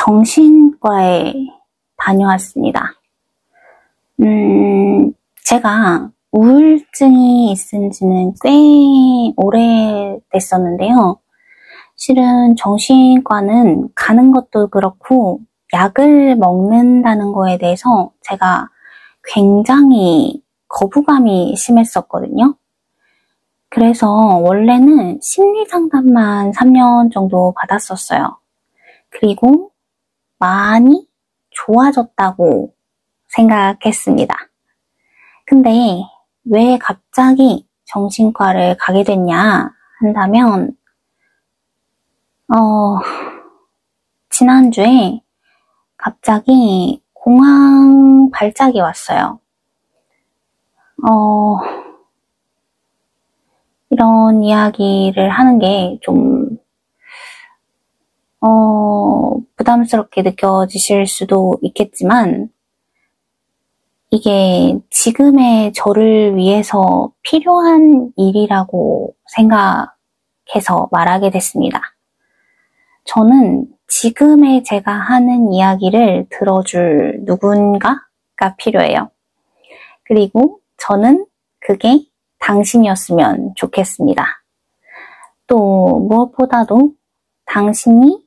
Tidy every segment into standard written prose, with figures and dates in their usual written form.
정신과에 다녀왔습니다. 제가 우울증이 있은 지는 꽤 오래됐었는데요. 실은 정신과는 가는 것도 그렇고 약을 먹는다는 거에 대해서 제가 굉장히 거부감이 심했었거든요. 그래서 원래는 심리상담만 3년 정도 받았었어요. 그리고 많이 좋아졌다고 생각했습니다. 근데 왜 갑자기 정신과를 가게 됐냐 한다면 지난주에 갑자기 공황 발작이 왔어요. 이런 이야기를 하는 게 좀 부담스럽게 느껴지실 수도 있겠지만 이게 지금의 저를 위해서 필요한 일이라고 생각해서 말하게 됐습니다. 저는 지금의 제가 하는 이야기를 들어줄 누군가가 필요해요. 그리고 저는 그게 당신이었으면 좋겠습니다. 또 무엇보다도 당신이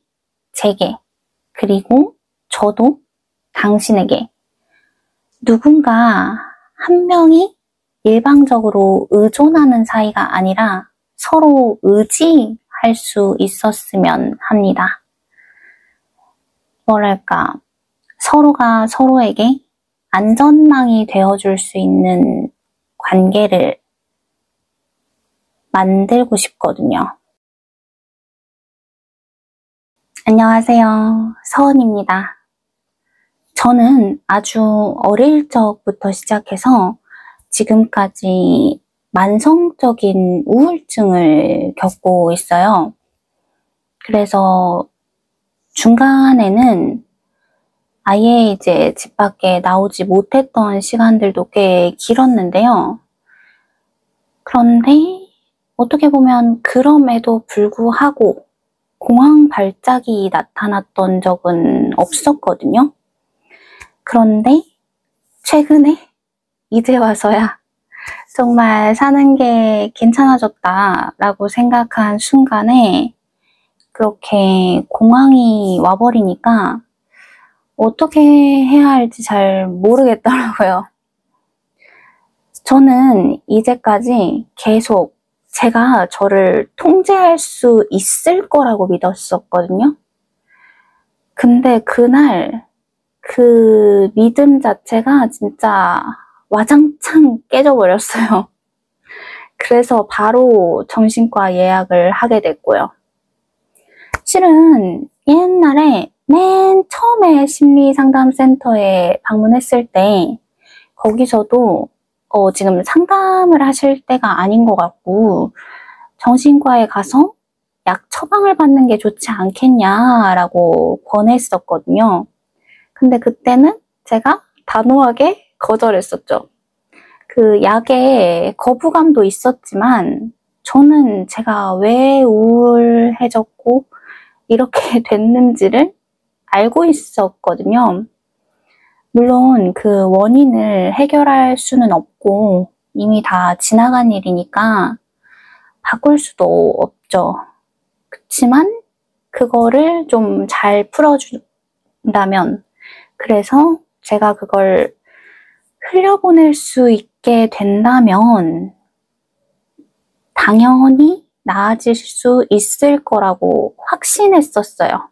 제게, 그리고 저도 당신에게 누군가 한 명이 일방적으로 의존하는 사이가 아니라 서로 의지할 수 있었으면 합니다. 뭐랄까, 서로가 서로에게 안전망이 되어줄 수 있는 관계를 만들고 싶거든요. 안녕하세요. 서은입니다. 저는 아주 어릴 적부터 시작해서 지금까지 만성적인 우울증을 겪고 있어요. 그래서 중간에는 아예 이제 집 밖에 나오지 못했던 시간들도 꽤 길었는데요. 그런데 어떻게 보면 그럼에도 불구하고 공황 발작이 나타났던 적은 없었거든요. 그런데 최근에 이제 와서야 정말 사는 게 괜찮아졌다라고 생각한 순간에 그렇게 공황이 와버리니까 어떻게 해야 할지 잘 모르겠더라고요. 저는 이제까지 계속 제가 저를 통제할 수 있을 거라고 믿었었거든요. 근데 그날 그 믿음 자체가 진짜 와장창 깨져버렸어요. 그래서 바로 정신과 예약을 하게 됐고요. 실은 옛날에 맨 처음에 심리상담센터에 방문했을 때 거기서도 지금 상담을 하실 때가 아닌 것 같고 정신과에 가서 약 처방을 받는 게 좋지 않겠냐라고 권했었거든요. 근데 그때는 제가 단호하게 거절했었죠. 그 약에 거부감도 있었지만 저는 제가 왜 우울해졌고 이렇게 됐는지를 알고 있었거든요. 물론 그 원인을 해결할 수는 없고 이미 다 지나간 일이니까 바꿀 수도 없죠. 그렇지만 그거를 좀 잘 풀어준다면, 그래서 제가 그걸 흘려보낼 수 있게 된다면 당연히 나아질 수 있을 거라고 확신했었어요.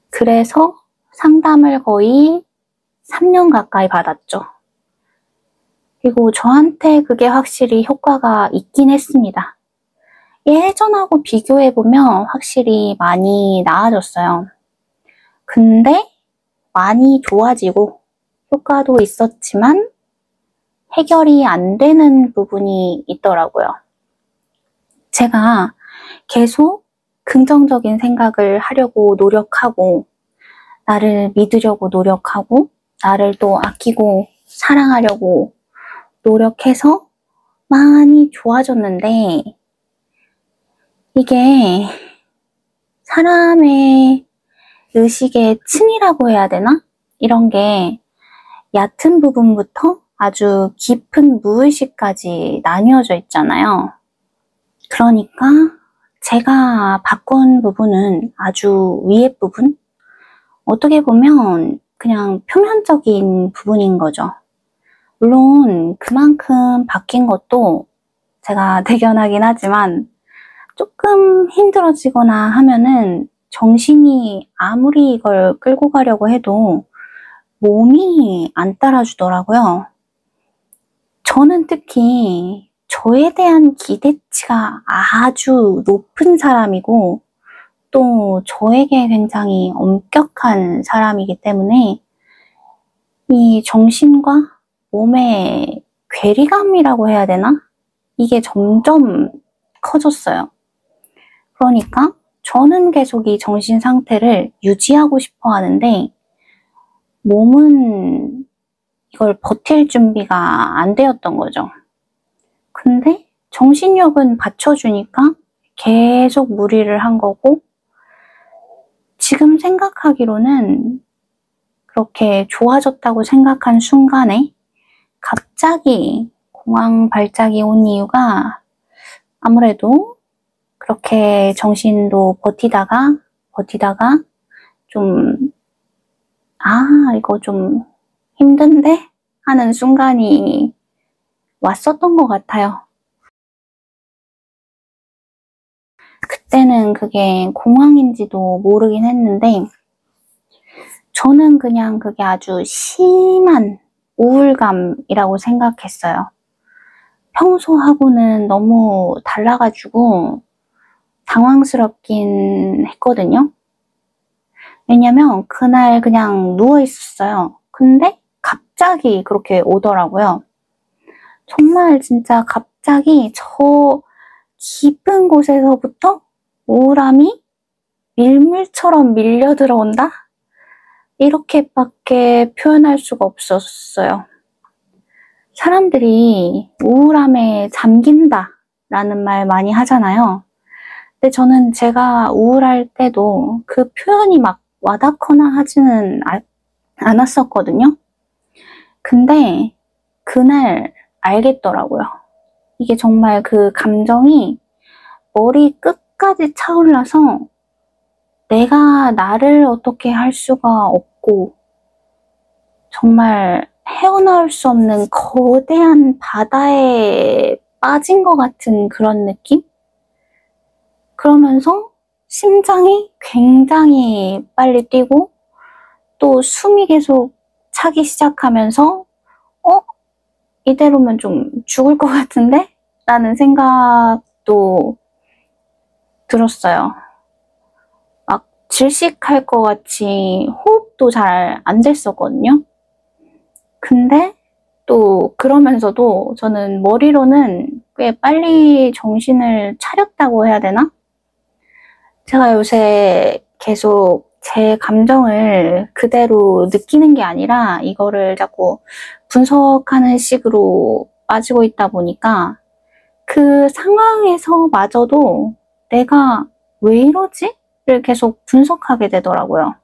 그래서 상담을 거의 3년 가까이 받았죠. 그리고 저한테 그게 확실히 효과가 있긴 했습니다. 예전하고 비교해보면 확실히 많이 나아졌어요. 근데 많이 좋아지고 효과도 있었지만 해결이 안 되는 부분이 있더라고요. 제가 계속 긍정적인 생각을 하려고 노력하고 나를 믿으려고 노력하고 나를 또 아끼고 사랑하려고 노력해서 많이 좋아졌는데 이게 사람의 의식의 층이라고 해야 되나? 이런 게 얕은 부분부터 아주 깊은 무의식까지 나뉘어져 있잖아요. 그러니까 제가 바꾼 부분은 아주 위에 부분? 어떻게 보면 그냥 표면적인 부분인 거죠. 물론 그만큼 바뀐 것도 제가 대견하긴 하지만 조금 힘들어지거나 하면은 정신이 아무리 이걸 끌고 가려고 해도 몸이 안 따라주더라고요. 저는 특히 저에 대한 기대치가 아주 높은 사람이고 또 저에게 굉장히 엄격한 사람이기 때문에 이 정신과 몸의 괴리감이라고 해야 되나? 이게 점점 커졌어요. 그러니까 저는 계속 이 정신 상태를 유지하고 싶어 하는데 몸은 이걸 버틸 준비가 안 되었던 거죠. 근데 정신력은 받쳐주니까 계속 무리를 한 거고 지금 생각하기로는 그렇게 좋아졌다고 생각한 순간에 갑자기 공황 발작이 온 이유가 아무래도 그렇게 정신도 버티다가 좀 이거 좀 힘든데? 하는 순간이 왔었던 것 같아요. 그때는 그게 공황인지도 모르긴 했는데 저는 그냥 그게 아주 심한 우울감이라고 생각했어요. 평소하고는 너무 달라가지고 당황스럽긴 했거든요. 왜냐면 그날 그냥 누워있었어요. 근데 갑자기 그렇게 오더라고요. 정말 진짜 갑자기 저 깊은 곳에서부터 우울함이 밀물처럼 밀려 들어온다? 이렇게밖에 표현할 수가 없었어요. 사람들이 우울함에 잠긴다 라는 말 많이 하잖아요. 근데 저는 제가 우울할 때도 그 표현이 막 와닿거나 하지는 않았었거든요. 근데 그날 알겠더라고요. 이게 정말 그 감정이 머리 끝까지 차올라서 내가 나를 어떻게 할 수가 없고 정말 헤어나올 수 없는 거대한 바다에 빠진 것 같은 그런 느낌? 그러면서 심장이 굉장히 빨리 뛰고 또 숨이 계속 차기 시작하면서 이대로면 좀 죽을 것 같은데? 라는 생각도 들었어요. 막 질식할 것 같이 호흡도 잘 안 됐었거든요. 근데 또 그러면서도 저는 머리로는 꽤 빨리 정신을 차렸다고 해야 되나? 제가 요새 계속 제 감정을 그대로 느끼는 게 아니라 이거를 자꾸 분석하는 식으로 빠지고 있다 보니까 그 상황에서마저도 내가 왜 이러지? 를 계속 분석하게 되더라고요.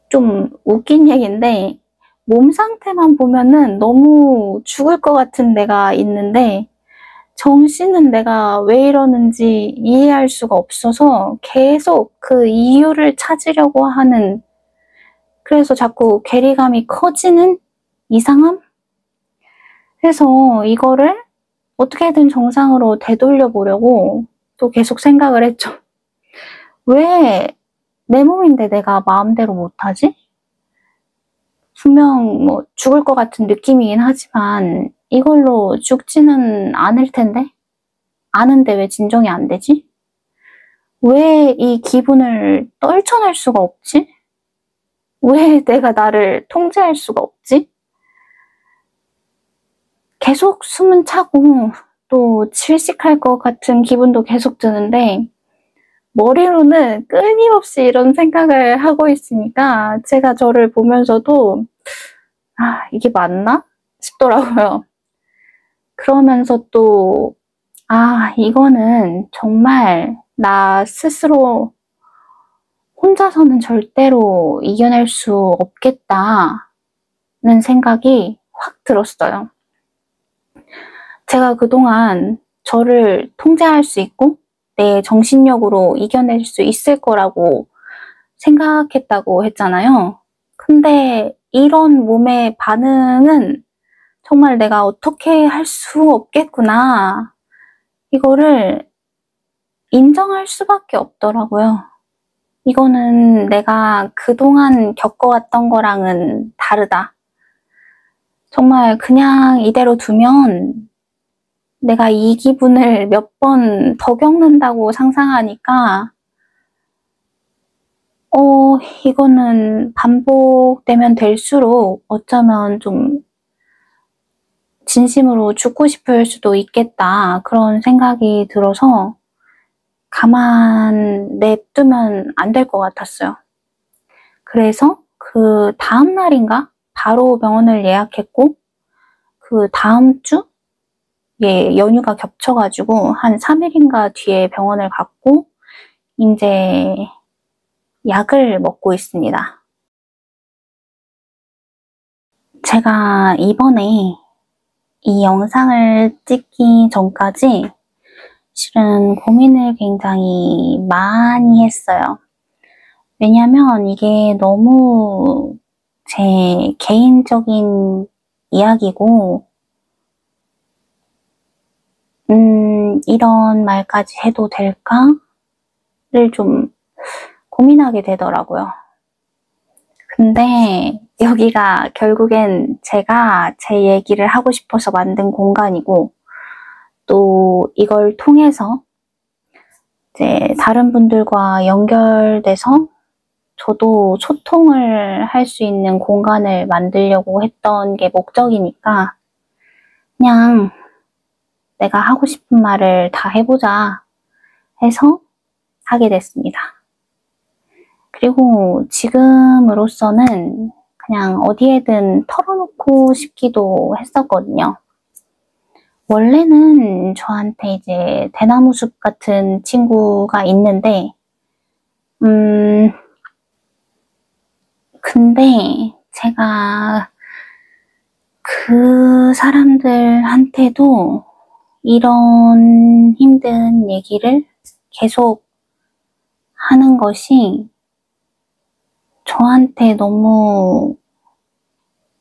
좀 웃긴 얘기인데 몸 상태만 보면은 너무 죽을 것 같은 데가 있는데 정신은 내가 왜 이러는지 이해할 수가 없어서 계속 그 이유를 찾으려고 하는, 그래서 자꾸 괴리감이 커지는 이상함? 그래서 이거를 어떻게든 정상으로 되돌려 보려고 또 계속 생각을 했죠. 왜 내 몸인데 내가 마음대로 못하지? 분명 뭐 죽을 것 같은 느낌이긴 하지만 이걸로 죽지는 않을 텐데? 아는데 왜 진정이 안 되지? 왜 이 기분을 떨쳐낼 수가 없지? 왜 내가 나를 통제할 수가 없지? 계속 숨은 차고 또 질식할 것 같은 기분도 계속 드는데 머리로는 끊임없이 이런 생각을 하고 있으니까 제가 저를 보면서도 이게 맞나? 싶더라고요. 그러면서 또 이거는 정말 나 스스로 혼자서는 절대로 이겨낼 수 없겠다는 생각이 확 들었어요. 제가 그동안 저를 통제할 수 있고 내 정신력으로 이겨낼 수 있을 거라고 생각했다고 했잖아요. 근데 이런 몸의 반응은 정말 내가 어떻게 할 수 없겠구나. 이거를 인정할 수밖에 없더라고요. 이거는 내가 그동안 겪어왔던 거랑은 다르다. 정말 그냥 이대로 두면 내가 이 기분을 몇 번 더 겪는다고 상상하니까 이거는 반복되면 될수록 어쩌면 좀 진심으로 죽고 싶을 수도 있겠다. 그런 생각이 들어서 가만 냅두면 안 될 것 같았어요. 그래서 그 다음 날인가 바로 병원을 예약했고 그 다음 주 연휴가 겹쳐가지고 한 3일인가 뒤에 병원을 갔고 이제 약을 먹고 있습니다. 제가 이번에 이 영상을 찍기 전까지 실은 고민을 굉장히 많이 했어요. 왜냐면 이게 너무 제 개인적인 이야기고 이런 말까지 해도 될까를 좀 고민하게 되더라고요. 근데 여기가 결국엔 제가 제 얘기를 하고 싶어서 만든 공간이고 또 이걸 통해서 이제 다른 분들과 연결돼서 저도 소통을 할 수 있는 공간을 만들려고 했던 게 목적이니까 그냥 내가 하고 싶은 말을 다 해보자 해서 하게 됐습니다. 그리고 지금으로서는 그냥 어디에든 털어놓고 싶기도 했었거든요. 원래는 저한테 이제 대나무숲 같은 친구가 있는데 근데 제가 그 사람들한테도 이런 힘든 얘기를 계속 하는 것이 저한테 너무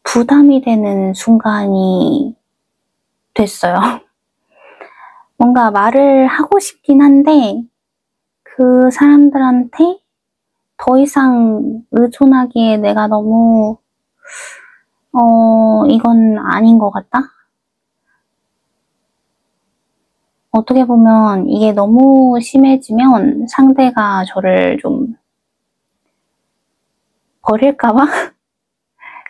부담이 되는 순간이 됐어요. 뭔가 말을 하고 싶긴 한데 그 사람들한테 더 이상 의존하기에 내가 너무 이건 아닌 것 같다? 어떻게 보면 이게 너무 심해지면 상대가 저를 좀 버릴까봐?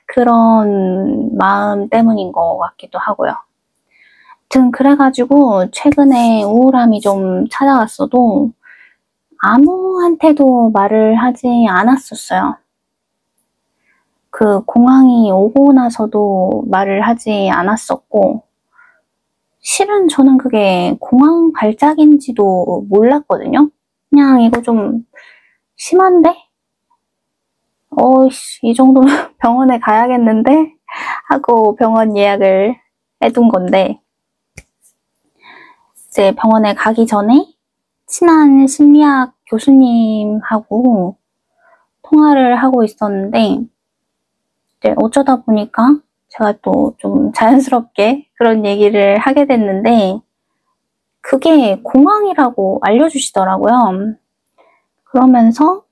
그런 마음 때문인 것 같기도 하고요. 아무튼 그래가지고 최근에 우울함이 좀 찾아왔어도 아무한테도 말을 하지 않았었어요. 그 공황이 오고 나서도 말을 하지 않았었고 실은 저는 그게 공황 발작인지도 몰랐거든요. 그냥 이거 좀 심한데? 이 정도면 병원에 가야겠는데? 하고 병원 예약을 해둔 건데 이제 병원에 가기 전에 친한 심리학 교수님하고 통화를 하고 있었는데 이제 어쩌다 보니까 제가 또 좀 자연스럽게 그런 얘기를 하게 됐는데 그게 공황이라고 알려주시더라고요. 그러면서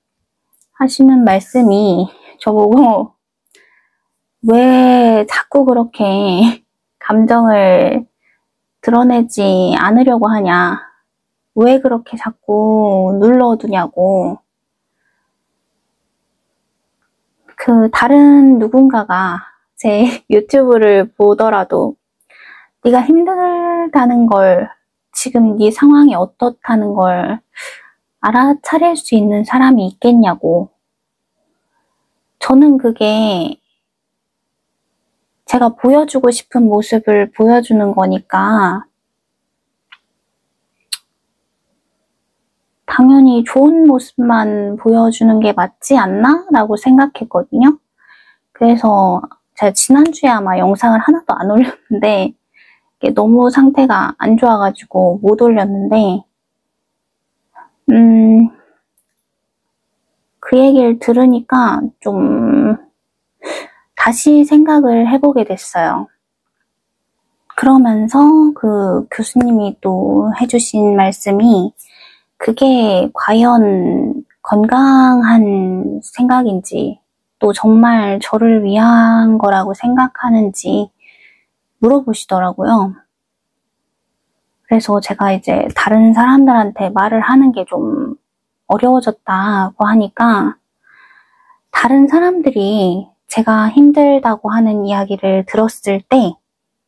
하시는 말씀이 저보고 왜 자꾸 그렇게 감정을 드러내지 않으려고 하냐, 왜 그렇게 자꾸 눌러두냐고. 그 다른 누군가가 제 유튜브를 보더라도 네가 힘들다는 걸, 지금 네 상황이 어떻다는 걸 알아차릴 수 있는 사람이 있겠냐고. 저는 그게 제가 보여주고 싶은 모습을 보여주는 거니까 당연히 좋은 모습만 보여주는 게 맞지 않나? 라고 생각했거든요. 그래서 제가 지난주에 아마 영상을 하나도 안 올렸는데 이게 너무 상태가 안 좋아가지고 못 올렸는데 그 얘기를 들으니까 좀 다시 생각을 해보게 됐어요. 그러면서 그 교수님이 또 해주신 말씀이 그게 과연 건강한 생각인지 또 정말 저를 위한 거라고 생각하는지 물어보시더라고요. 그래서 제가 이제 다른 사람들한테 말을 하는 게 좀 어려워졌다고 하니까 다른 사람들이 제가 힘들다고 하는 이야기를 들었을 때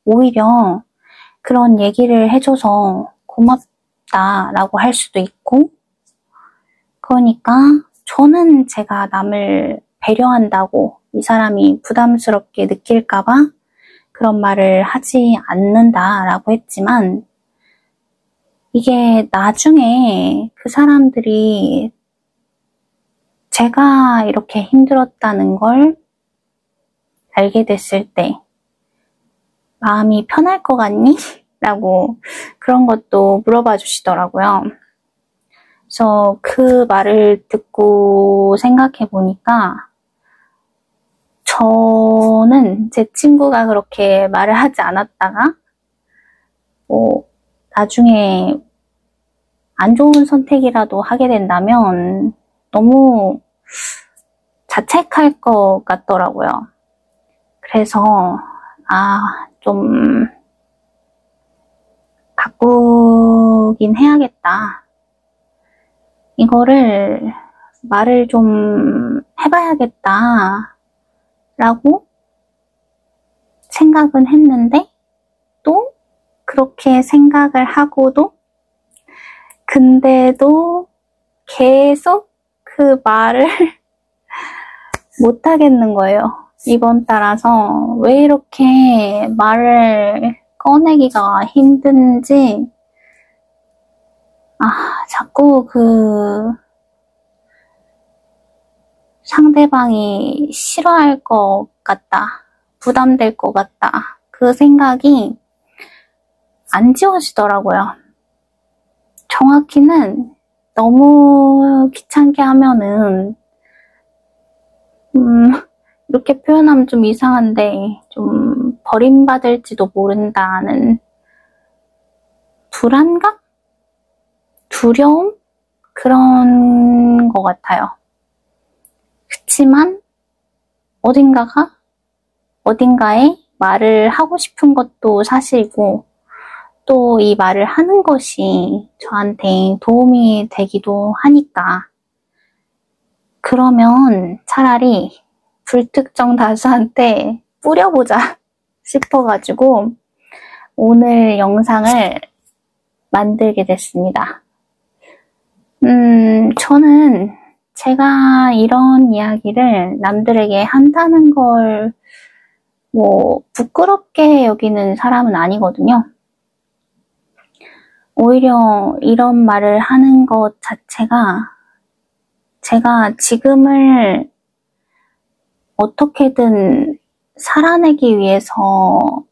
오히려 그런 얘기를 해줘서 고맙다라고 할 수도 있고, 그러니까 저는 제가 남을 배려한다고 이 사람이 부담스럽게 느낄까봐 그런 말을 하지 않는다라고 했지만, 이게 나중에 그 사람들이 제가 이렇게 힘들었다는 걸 알게 됐을 때 마음이 편할 것 같니? 라고 그런 것도 물어봐 주시더라고요. 그래서 그 말을 듣고 생각해 보니까 저는 제 친구가 그렇게 말을 하지 않았다가 나중에 안 좋은 선택이라도 하게 된다면 너무 자책할 것 같더라고요. 그래서 좀 바꾸긴 해야겠다. 이거를 말을 좀 해봐야겠다 라고 생각은 했는데 또 그렇게 생각을 하고도 근데도 계속 그 말을 못 하겠는 거예요. 이번 달아서 왜 이렇게 말을 꺼내기가 힘든지 자꾸 그 상대방이 싫어할 것 같다, 부담될 것 같다, 그 생각이 안 지워지더라고요. 정확히는 너무 귀찮게 하면은 이렇게 표현하면 좀 이상한데 좀 버림받을지도 모른다는 불안감? 두려움? 그런 것 같아요. 그치만 어딘가에 말을 하고 싶은 것도 사실이고 또 이 말을 하는 것이 저한테 도움이 되기도 하니까 그러면 차라리 불특정 다수한테 뿌려보자 싶어가지고 오늘 영상을 만들게 됐습니다. 저는 제가 이런 이야기를 남들에게 한다는 걸 부끄럽게 여기는 사람은 아니거든요. 오히려 이런 말을 하는 것 자체가 제가 지금을 어떻게든 살아내기 위해서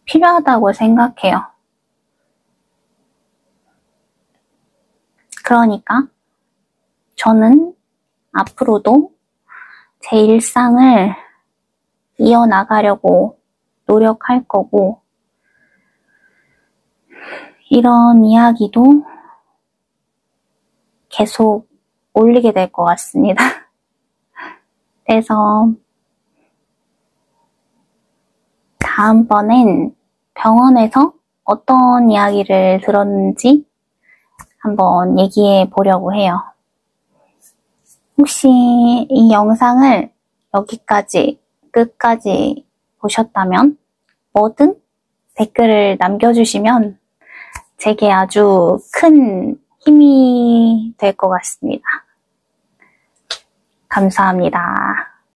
필요하다고 생각해요. 그러니까 저는 앞으로도 제 일상을 이어나가려고 노력할 거고 이런 이야기도 계속 올리게 될 것 같습니다. 그래서 다음번엔 병원에서 어떤 이야기를 들었는지 한번 얘기해 보려고 해요. 혹시 이 영상을 여기까지 끝까지 보셨다면 뭐든 댓글을 남겨주시면 제게 아주 큰 힘이 될 것 같습니다. 감사합니다.